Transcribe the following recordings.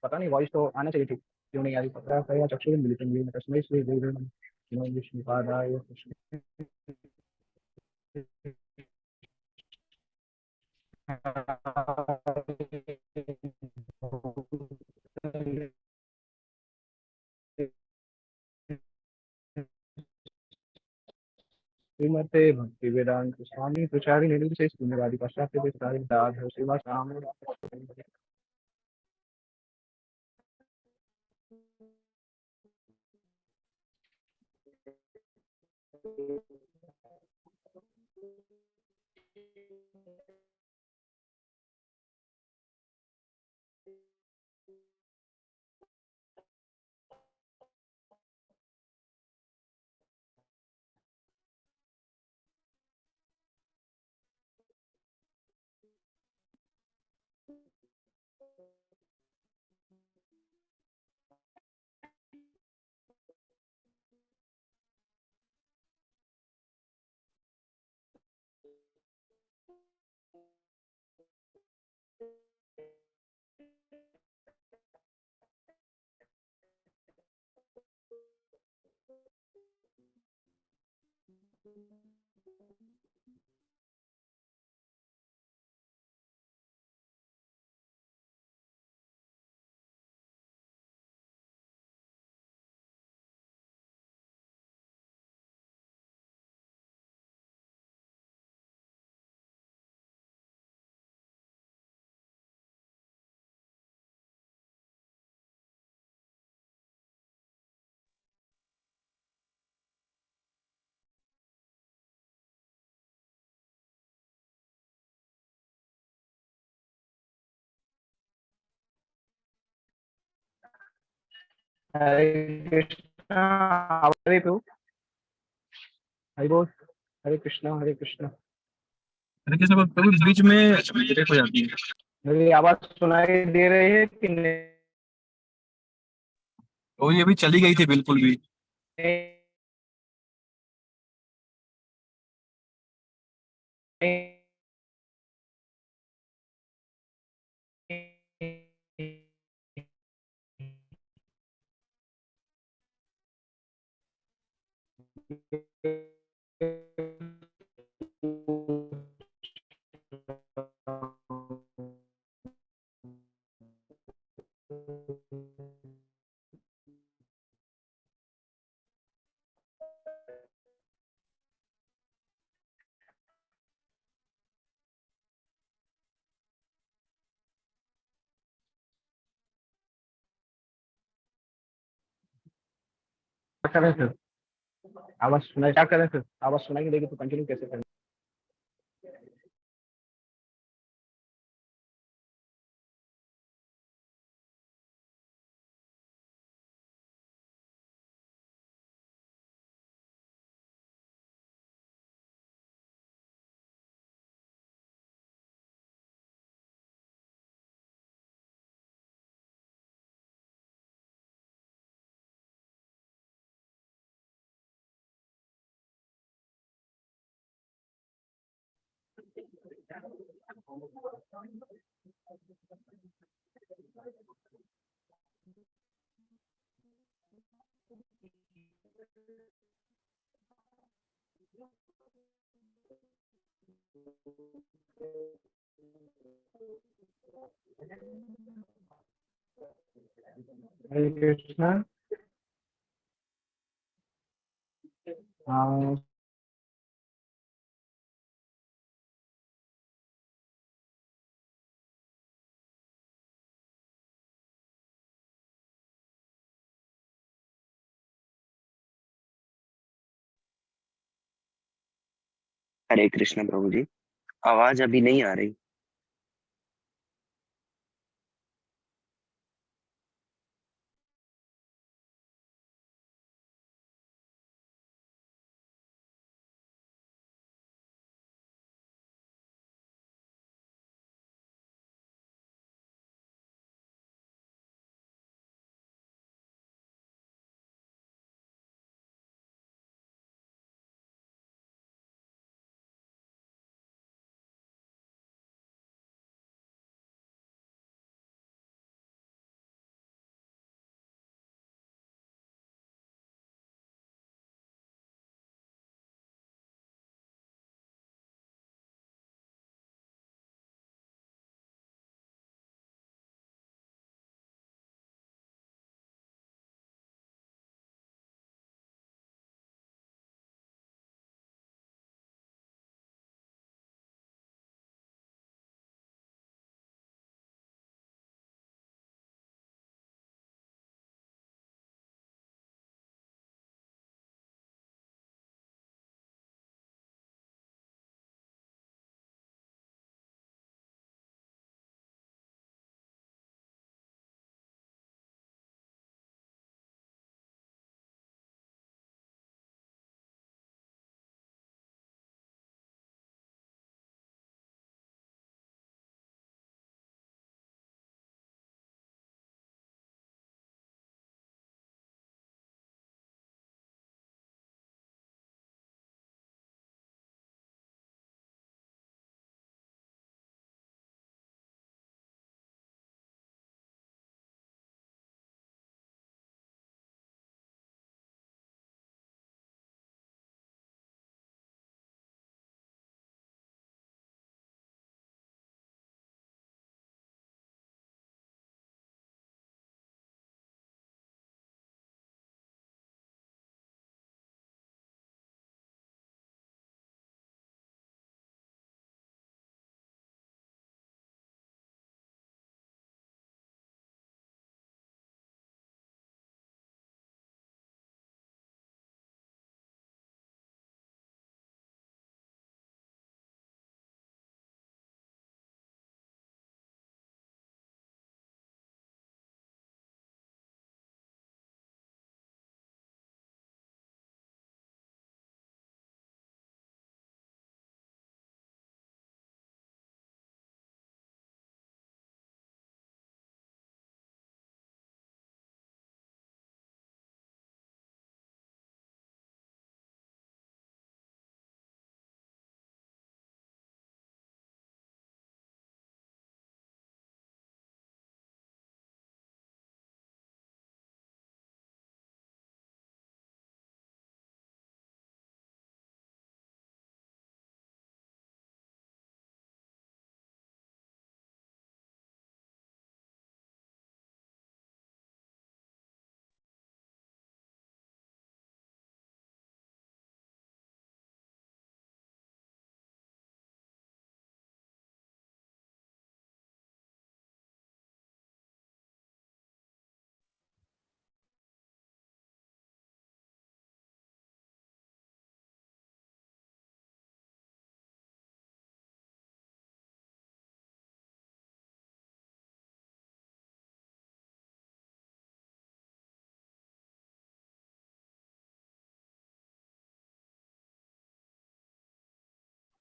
पता नहीं, वॉइस तो आना चाहिए थी, क्यों नहीं आ रही? पता है चक्षुरुन्मीलितं येन तस्मै श्रीगुरुवे नमः। नमो विष्णुपादाय कृष्णाय श्रीमते भक्ति वेदांत स्वामी प्रचारि निर्विशेष शून्यवादी पाश्चात्य देशतारि दाध श्रीवासाम। हरे कृष्णा। हरे प्रभु। हरि बोल। हरे कृष्णा हरे कृष्णा। हरे कृष्ण बाबू, कभी बीच में ब्रेक हो जाती है। मेरी आवाज सुनाई दे रही है कि वो ये भी चली गई थी बिल्कुल भी। क्या करें फिर? आवाज सुनाई, क्या करें फिर? आवाज सुनाई नहीं देगी तो कंटिन्यू कैसे करें? हरे कृष्णा। हाँ। हरे कृष्ण प्रभु जी। आवाज अभी नहीं आ रही।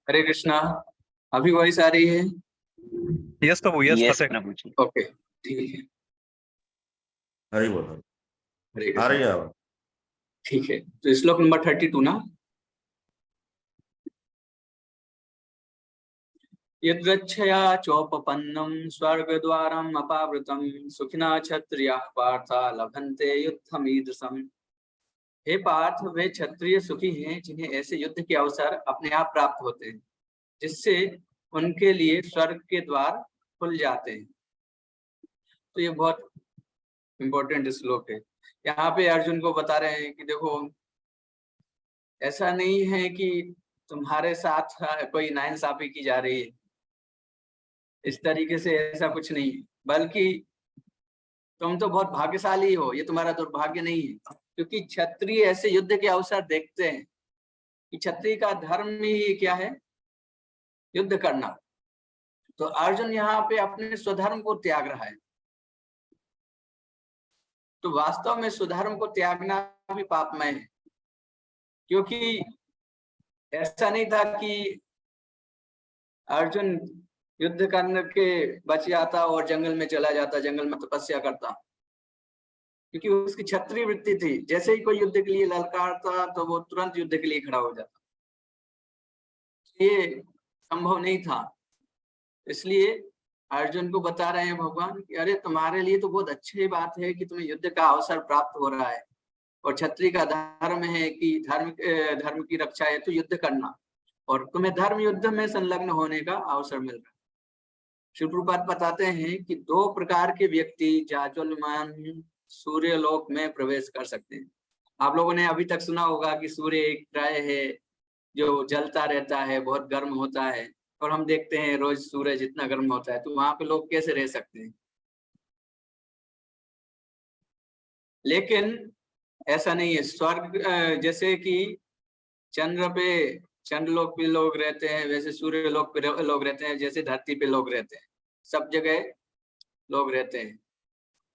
हरे कृष्णा। अभी वॉइस आ रही है? यस प्रभु, यस यस परफेक्ट। प्रभु जी। ओके, ठीक है। हरि बोल। हरे आ रही कृष्णा। है आवाज? ठीक है, तो श्लोक नंबर 32 ना। यद्रच्छया चोपपन्नं स्वर्गद्वारम् अपावृतं सुखिना क्षत्रियाः पार्थ लभन्ते युद्धमीदृशम्। हे पार्थ, वे क्षत्रिय सुखी हैं जिन्हें ऐसे युद्ध के अवसर अपने आप प्राप्त होते हैं, जिससे उनके लिए स्वर्ग के द्वार खुल जाते हैं। तो ये बहुत इंपॉर्टेंट श्लोक है। यहाँ पे अर्जुन को बता रहे हैं कि देखो, ऐसा नहीं है कि तुम्हारे साथ कोई नाइंसाफी की जा रही है, इस तरीके से ऐसा कुछ नहीं है, बल्कि तुम तो बहुत भाग्यशाली हो, ये तुम्हारा दुर्भाग्य नहीं है, क्योंकि क्षत्रिय ऐसे युद्ध के अवसर देखते हैं कि क्षत्रिय का धर्म ही क्या है, युद्ध करना। तो अर्जुन यहाँ पे अपने स्वधर्म को त्याग रहा है। तो वास्तव में स्वधर्म को त्यागना भी पापमय है, क्योंकि ऐसा नहीं था कि अर्जुन युद्ध करने के बच जाता और जंगल में चला जाता, जंगल में तपस्या करता, क्योंकि उसकी क्षत्रिय वृत्ति थी। जैसे ही कोई युद्ध के लिए ललकारता तो वो तुरंत युद्ध के लिए खड़ा हो जाता। ये संभव नहीं था। इसलिए अर्जुन को बता रहे हैं भगवान कि अरे तुम्हारे लिए तो बहुत अच्छी बात है कि तुम्हें युद्ध का अवसर प्राप्त हो रहा है, और क्षत्रिय का धर्म है कि धर्म की रक्षा है तो युद्ध करना, और तुम्हें धर्म युद्ध में संलग्न होने का अवसर मिल रहा है। श्री प्रभुपाद बताते हैं कि 2 प्रकार के व्यक्ति जाज्वल्यमान सूर्य लोक में प्रवेश कर सकते हैं। आप लोगों ने अभी तक सुना होगा कि सूर्य एक ग्रह है जो जलता रहता है, बहुत गर्म होता है, और हम देखते हैं रोज सूरज इतना गर्म होता है, तो वहां पे लोग कैसे रह सकते हैं। लेकिन ऐसा नहीं है। स्वर्ग जैसे कि चंद्रलोक पे लोग रहते हैं, वैसे सूर्य लोक पे लोग रहते हैं, जैसे धरती पे लोग रहते हैं, सब जगह लोग रहते हैं,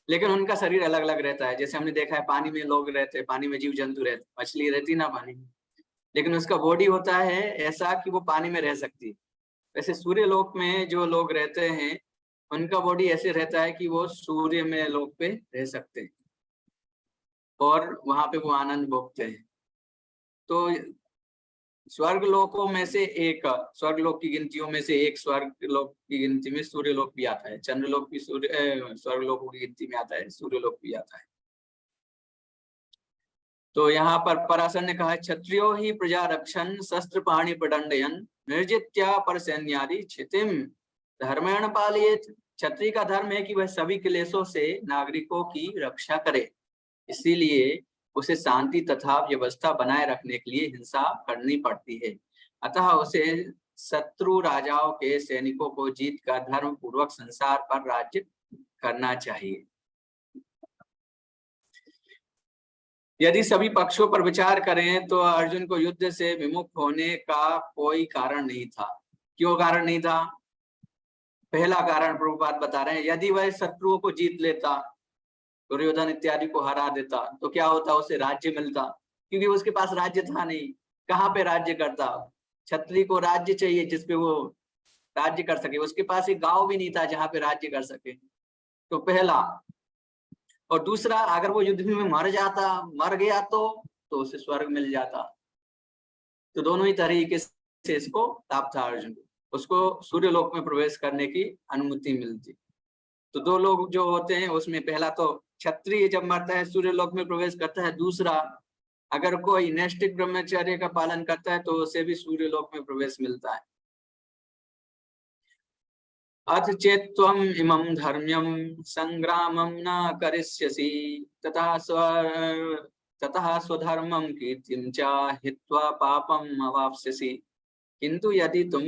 लेकिन उनका शरीर अलग अलग रहता है। जैसे हमने देखा है पानी में लोग रहते हैं, पानी में जीव जंतु रहते हैं, मछली रहती ना पानी में, लेकिन उसका बॉडी होता है ऐसा कि वो पानी में रह सकती है। वैसे सूर्य लोक में जो लोग रहते हैं उनका बॉडी ऐसे रहता है कि वो सूर्य में लोक पे रह सकते हैं और वहां पे वो आनंद भोगते हैं। तो स्वर्ग लोकों में से एक, स्वर्ग लोक की गिनतियों में से एक स्वर्ग लोक की गिनती में सूर्य लोक भी आता है। चंद्र लोक भी स्वर्ग लोकों की गिनती में आता है, सूर्य लोक भी आता है। तो यहाँ पर पराशर ने कहा, क्षत्रियो ही प्रजा रक्षण शस्त्र पाणी प्रदंडयन निर्जित्या पर सैन्यादि क्षितिम धर्मेण पालयेत। क्षत्रिय का धर्म है कि वह सभी क्लेशों से नागरिकों की रक्षा करे, इसीलिए उसे शांति तथा व्यवस्था बनाए रखने के लिए हिंसा करनी पड़ती है। अतः उसे शत्रु राजाओं के सैनिकों को जीत कर धर्म पूर्वक संसार पर राज्य करना चाहिए। यदि सभी पक्षों पर विचार करें तो अर्जुन को युद्ध से विमुख होने का कोई कारण नहीं था। क्यों कारण नहीं था? पहला कारण प्रभुपाद बता रहे हैं, यदि वह शत्रुओं को जीत लेता, दुर्योधन इत्यादि को हरा देता, तो क्या होता, उसे राज्य मिलता, क्योंकि उसके पास राज्य था नहीं। कहाँ पे राज्य करता? क्षत्रिय को राज्य चाहिए जिसपे वो राज्य कर सके, उसके पास एक गांव भी नहीं था जहाँ पे राज्य कर सके। तो पहला। और दूसरा, अगर वो युद्ध में मर गया तो उसे स्वर्ग मिल जाता। तो दोनों ही तरीके से इसको लाभ था अर्जुन को, उसको सूर्य लोक में प्रवेश करने की अनुमति मिलती। तो 2 लोग जो होते हैं उसमें पहला तो क्षत्रिय जब मरता है सूर्य लोक में प्रवेश करता है, दूसरा अगर कोई नैष्ठिक ब्रह्मचर्य का पालन करता है तो उसे भी सूर्य लोक में प्रवेश मिलता है। अथ चेत्त्वम् इमं धर्म्यं संग्रामं न करिष्यसि ततः स्वधर्मं कीर्तिं च हित्वा पापम् अवाप्स्यसि। किंतु यदि तुम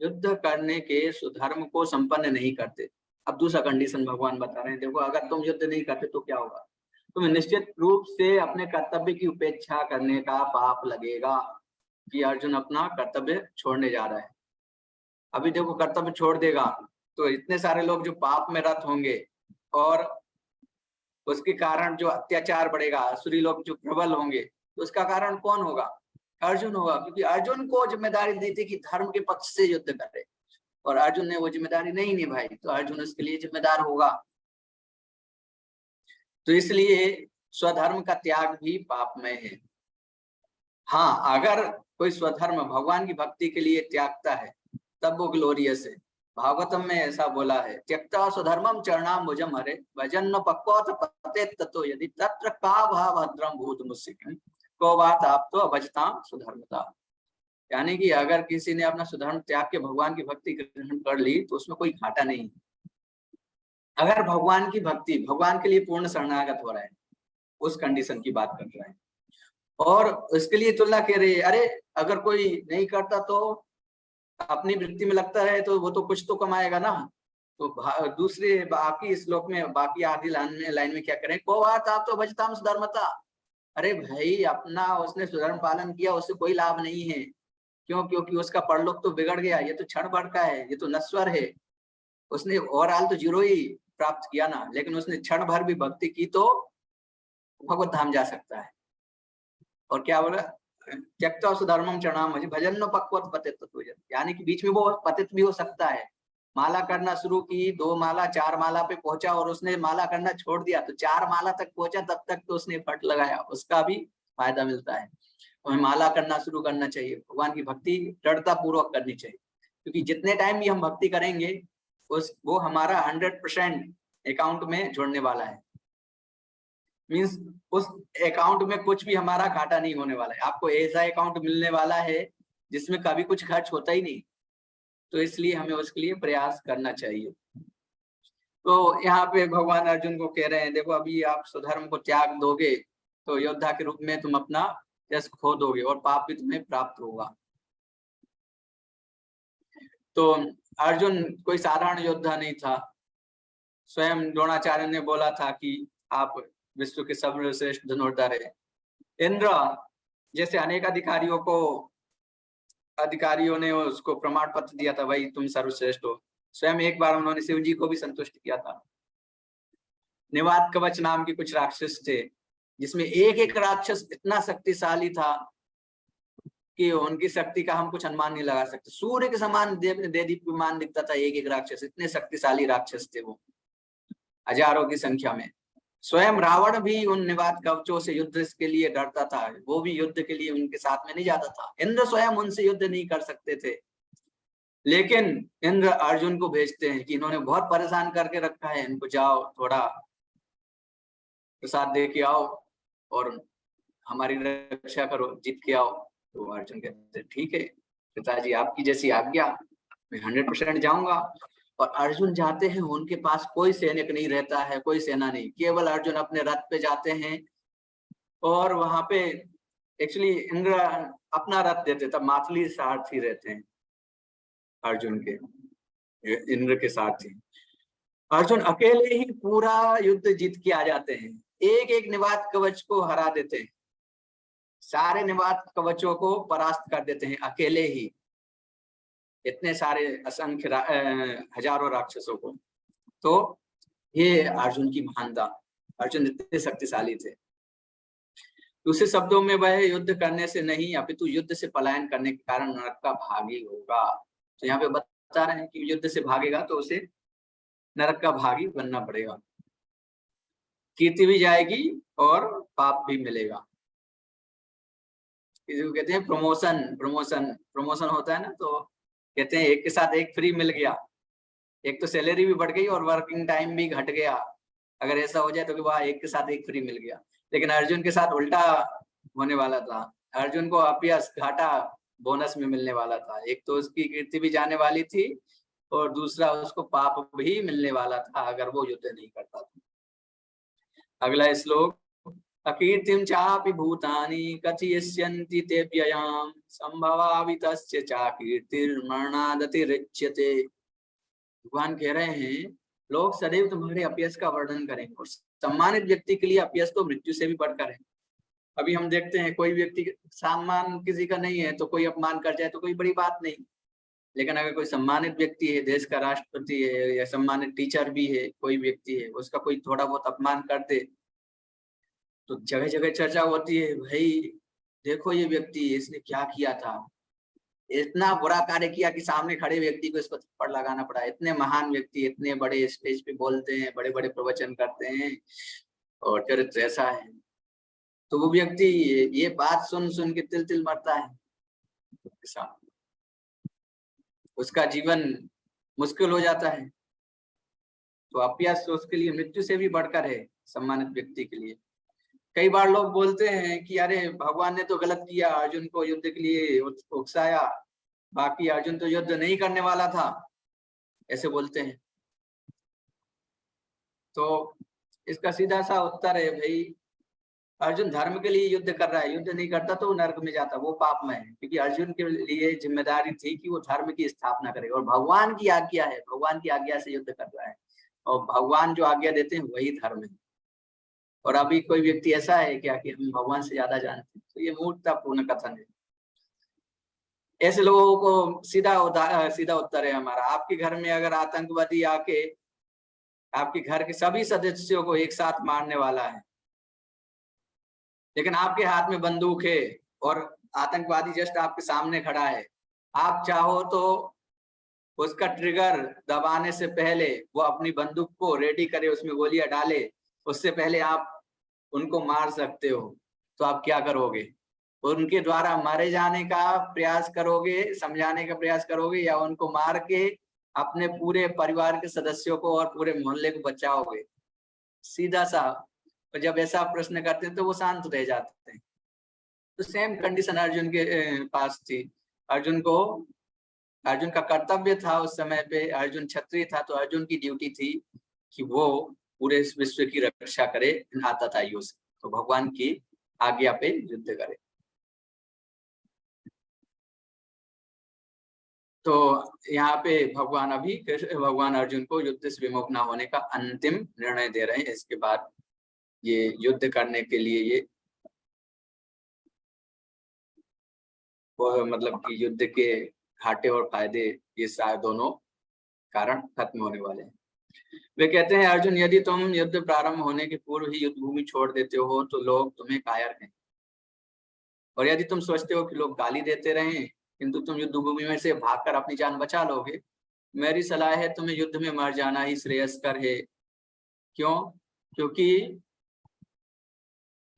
युद्ध करने के स्वधर्म को संपन्न नहीं करते, अब दूसरा कंडीशन भगवान बता रहे हैं, देखो अगर तुम युद्ध नहीं करते तो क्या होगा, तुम्हें निश्चित रूप से अपने कर्तव्य की उपेक्षा करने का पाप लगेगा कि अर्जुन अपना कर्तव्य छोड़ने जा रहा है। अभी देखो कर्तव्य छोड़ देगा तो इतने सारे लोग जो पाप में रत होंगे और उसके कारण जो अत्याचार बढ़ेगा, असुरी लोग जो प्रबल होंगे, तो उसका कारण कौन होगा? अर्जुन होगा, क्योंकि अर्जुन को जिम्मेदारी दी थी कि धर्म के पक्ष से युद्ध करे, और अर्जुन ने वो जिम्मेदारी नहीं निभाई, तो अर्जुन उसके लिए जिम्मेदार होगा। तो इसलिए स्वधर्म का त्याग भी पापमय है। हाँ, अगर कोई स्वधर्म भगवान की भक्ति के लिए त्यागता है तब वो ग्लोरियस है। भागवतम में ऐसा बोला है, त्यक्ता स्वधर्मम चरणाम्बुजम हरे भजन पक्वत पतेत ततो यदि तत्र का भद्रम भूत मुस्सिकं को बात आप तो भजताम सुधर्मता। यानी कि अगर किसी ने अपना सुधर्म त्याग के भगवान की भक्ति ग्रहण कर ली तो उसमें कोई घाटा नहीं। अगर भगवान की भक्ति, भगवान के लिए पूर्ण शरणागत हो रहा है, उस कंडीशन की बात कर रहा है। और उसके लिए तुलना कह रही है, अरे अगर कोई नहीं करता तो अपनी वृत्ति में लगता है तो वो तो कुछ तो कमाएगा ना। तो दूसरे बाकी श्लोक में, बाकी आधी लाइन में क्या करें, को बात आप तो भजताम सुधर्मता। अरे भाई, अपना उसने सुधर्म पालन किया, उससे कोई लाभ नहीं है। क्यों? क्योंकि उसका परलोक तो बिगड़ गया। ये तो क्षण भर का है, ये तो नश्वर है। उसने ओवरऑल तो 0 ही प्राप्त किया ना, लेकिन उसने क्षण भर भी भक्ति की तो भगवत धाम जा सकता है। और क्या बोला, त्यक्त्वा सुधर्मम चरणाम भजन पक्वत पतित, यानी कि बीच में वो पतित भी हो सकता है। माला करना शुरू की, 2 माला 4 माला पे पहुंचा और उसने माला करना छोड़ दिया, तो 4 माला तक पहुंचा, तब तक तो उसने फट लगाया, उसका भी फायदा मिलता है। हमें माला करना शुरू करना चाहिए, भगवान की भक्ति दृढ़ता पूर्वक करनी चाहिए, क्योंकि जितने टाइम भी हम भक्ति करेंगे वो हमारा 100% अकाउंट में जुड़ने वाला है। मीन्स उस अकाउंट में कुछ भी हमारा घाटा नहीं होने वाला है। आपको ऐसा अकाउंट मिलने वाला है जिसमें कभी कुछ खर्च होता ही नहीं। तो इसलिए हमें उसके लिए प्रयास करना चाहिए। तो यहाँ पे भगवान अर्जुन को कह रहे हैं, देखो अभी आप स्वधर्म को त्याग दोगे तो योद्धा के रूप में तुम अपना यश खो दोगे और पाप भी तुम्हें प्राप्त होगा। तो अर्जुन कोई साधारण योद्धा नहीं था। स्वयं द्रोणाचार्य ने बोला था कि आप विश्व के सर्वश्रेष्ठ धनुर्धर है। इंद्र जैसे अनेक अधिकारियों ने उसको प्रमाण पत्र दिया था, भाई तुम सर्वश्रेष्ठ हो। स्वयं एक बार उन्होंने शिव जी को भी संतुष्ट किया था। निवात कवच नाम के कुछ राक्षस थे, जिसमें एक राक्षस इतना शक्तिशाली था कि उनकी शक्ति का हम कुछ अनुमान नहीं लगा सकते। सूर्य के समान देदीप्यमान दिखता था एक राक्षस, इतने शक्तिशाली राक्षस थे वो, हजारों की संख्या में। स्वयं रावण भी उन निवात कवचों से युद्ध के लिए डरता था, वो भी युद्ध के लिए उनके साथ में नहीं जाता था। इंद्र स्वयं उनसे युद्ध नहीं कर सकते थे, लेकिन इंद्र अर्जुन को भेजते हैं कि इन्होंने बहुत परेशान करके रखा है, इनको जाओ थोड़ा प्रसाद दे के आओ और हमारी रक्षा करो, जीत के आओ। तो अर्जुन कहते ठीक है पिताजी, आपकी जैसी आज्ञा, मैं 100% जाऊंगा। और अर्जुन जाते हैं, उनके पास कोई सैनिक नहीं रहता है, कोई सेना नहीं, केवल अर्जुन अपने रथ पे जाते हैं। और वहां पे एक्चुअली इंद्र अपना रथ देते, तब मातली सारथी रहते हैं अर्जुन के, इंद्र के सारथी। अर्जुन अकेले ही पूरा युद्ध जीत के आ जाते हैं, एक निवात कवच को हरा देते हैं, सारे निवात कवचों को परास्त कर देते हैं अकेले ही, इतने सारे असंख्य हजारों राक्षसों को। तो ये अर्जुन की महानता, अर्जुन इतने शक्तिशाली थे। दूसरे शब्दों में वह युद्ध करने से नहीं अपितु युद्ध से पलायन करने के कारण नरक का भागी होगा। तो यहाँ पे बता रहे हैं कि युद्ध से भागेगा तो उसे नरक का भागी बनना पड़ेगा, कीर्ति भी जाएगी और पाप भी मिलेगा। इसको कहते हैं प्रमोशन होता है ना, तो कहते हैं एक के साथ एक फ्री मिल गया, एक तो सैलरी भी बढ़ गई और वर्किंग टाइम भी घट गया। अगर ऐसा हो जाए तो वाह, एक के साथ एक फ्री मिल गया। लेकिन अर्जुन के साथ उल्टा होने वाला था, अर्जुन को अपयश घाटा बोनस में मिलने वाला था। एक तो उसकी कीर्ति भी जाने वाली थी और दूसरा उसको पाप भी मिलने वाला था अगर वो युद्ध नहीं करता था। अगला श्लोक, अकीर्तिम चापि भूतानि कथयिष्यन्ति ते व्ययाम संभवावितस्य चा कीर्तिर्मरणादतिरिच्यते। भगवान कह रहे हैं लोग सदैव तुम्हारे अपयश का वर्णन करेंगे, और सम्मानित व्यक्ति के लिए अपयश तो मृत्यु से भी बढ़कर है। अभी हम देखते हैं कोई व्यक्ति सम्मान किसी का नहीं है तो कोई अपमान कर जाए तो कोई बड़ी बात नहीं, लेकिन अगर कोई सम्मानित व्यक्ति है, देश का राष्ट्रपति है या सम्मानित टीचर भी है, कोई व्यक्ति है, उसका कोई थोड़ा बहुत अपमान कर दे तो जगह जगह चर्चा होती है, भाई देखो ये व्यक्ति, इसने क्या किया था, इतना बुरा कार्य किया कि सामने खड़े व्यक्ति को इसको थप्पड़ लगाना पड़ा। इतने महान व्यक्ति, इतने बड़े स्टेज पे बोलते हैं, बड़े बड़े प्रवचन करते हैं, और चरित्र ऐसा है। तो वो व्यक्ति ये बात सुन सुन के तिल तिल मरता है, उसका जीवन मुश्किल हो जाता है। तो अभ्यास तो उसके लिए मृत्यु से भी बढ़कर है सम्मानित व्यक्ति के लिए। कई बार लोग बोलते हैं कि अरे भगवान ने तो गलत किया, अर्जुन को युद्ध के लिए उकसाया, बाकी अर्जुन तो युद्ध नहीं करने वाला था, ऐसे बोलते हैं। तो इसका सीधा सा उत्तर है, भाई अर्जुन धर्म के लिए युद्ध कर रहा है, युद्ध नहीं करता तो वो नरक में जाता, वो पाप में है। क्योंकि अर्जुन के लिए जिम्मेदारी थी कि वो धर्म की स्थापना करे, और भगवान की आज्ञा है, भगवान की आज्ञा से युद्ध कर रहा है, और भगवान जो आज्ञा देते हैं वही धर्म है। और अभी कोई व्यक्ति ऐसा है क्या कि हम भगवान से ज्यादा जानते हैं? तो ये मूर्खतापूर्ण कथन है। ऐसे लोगों को सीधा उत्तर है हमारा, आपके घर में अगर आतंकवादी आके आपके घर के सभी सदस्यों को एक साथ मारने वाला है, लेकिन आपके हाथ में बंदूक है और आतंकवादी जस्ट आपके सामने खड़ा है, आप चाहो तो उसका ट्रिगर दबाने से पहले वो अपनी बंदूक को रेडी करे, उसमें गोलियां डाले, उससे पहले आप उनको मार सकते हो। तो आप क्या करोगे? उनके द्वारा मारे जाने का प्रयास करोगे, समझाने का प्रयास करोगे, या उनको मार के अपने पूरे परिवार के सदस्यों को और पूरे मोहल्ले को बचाओगे? सीधा सा। और जब ऐसा प्रश्न करते हैं तो वो शांत रह जाते हैं। तो सेम कंडीशन अर्जुन के पास थी। अर्जुन का कर्तव्य था उस समय पे, अर्जुन क्षत्रिय था, तो अर्जुन की ड्यूटी थी कि वो पूरे विश्व की रक्षा करे आतताइयों से, तो भगवान की आज्ञा पे युद्ध करे। तो यहाँ पे भगवान अर्जुन को युद्ध से विमुख न होने का अंतिम निर्णय दे रहे हैं। इसके बाद ये युद्ध करने के लिए ये मतलब कि युद्ध के घाटे और फायदे, ये सारे दोनों कारण खत्म होने वाले हैं। वे कहते हैं, अर्जुन यदि तुम युद्ध प्रारंभ होने के पूर्व ही युद्ध भूमि छोड़ देते हो तो लोग तुम्हें कायर हैं, और यदि तुम सोचते हो कि लोग गाली देते रहे किंतु तुम युद्ध भूमि में से भागकर अपनी जान बचा लोगे, मेरी सलाह है तुम्हें युद्ध में मर जाना ही श्रेयस्कर है। क्यों? क्योंकि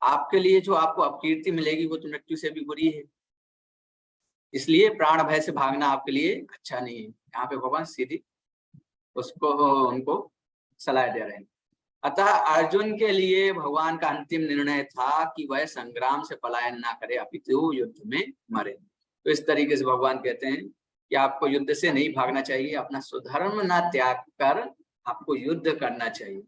आपके लिए जो आपको अपकीर्ति मिलेगी वो तो मृत्यु से भी बुरी है, इसलिए प्राण भय से भागना आपके लिए अच्छा नहीं है। यहाँ पे भगवान सीधी उनको सलाह दे रहे हैं। अतः अर्जुन के लिए भगवान का अंतिम निर्णय था कि वह संग्राम से पलायन ना करे, अपितु युद्ध में मरे। तो इस तरीके से भगवान कहते हैं कि आपको युद्ध से नहीं भागना चाहिए, अपना स्वधर्म ना त्याग कर आपको युद्ध करना चाहिए।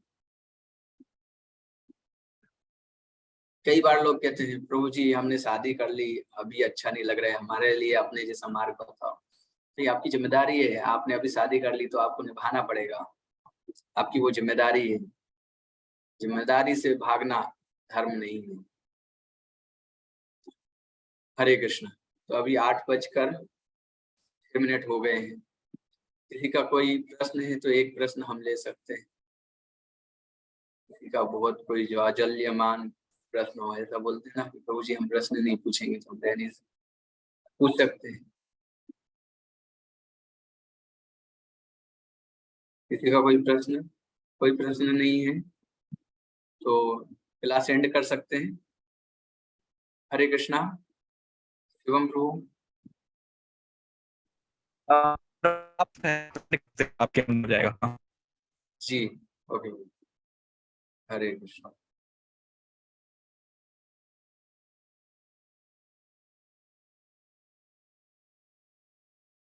कई बार लोग कहते हैं, प्रभु जी हमने शादी कर ली, अभी अच्छा नहीं लग रहा है, हमारे लिए अपने जैसा मार्ग बताओ। तो ये आपकी जिम्मेदारी है, आपने अभी शादी कर ली तो आपको निभाना पड़ेगा, आपकी वो जिम्मेदारी है। जिम्मेदारी से भागना धर्म नहीं है। हरे कृष्ण। तो अभी 8:06 हो गए हैं। किसी का कोई प्रश्न है तो एक प्रश्न हम ले सकते हैं, किसी का बहुत कोई जाजल्यमान प्रश्न हो, ऐसा बोलते हैं ना कि प्रभु जी हम प्रश्न नहीं पूछेंगे तो हम रह नहीं सकते, पूछ सकते हैं। किसी का कोई प्रश्न नहीं है तो क्लास एंड कर सकते हैं। हरे कृष्णा। शिवम प्रभु। आपके अंदर जाएगा। जी ओके। हरे कृष्णा।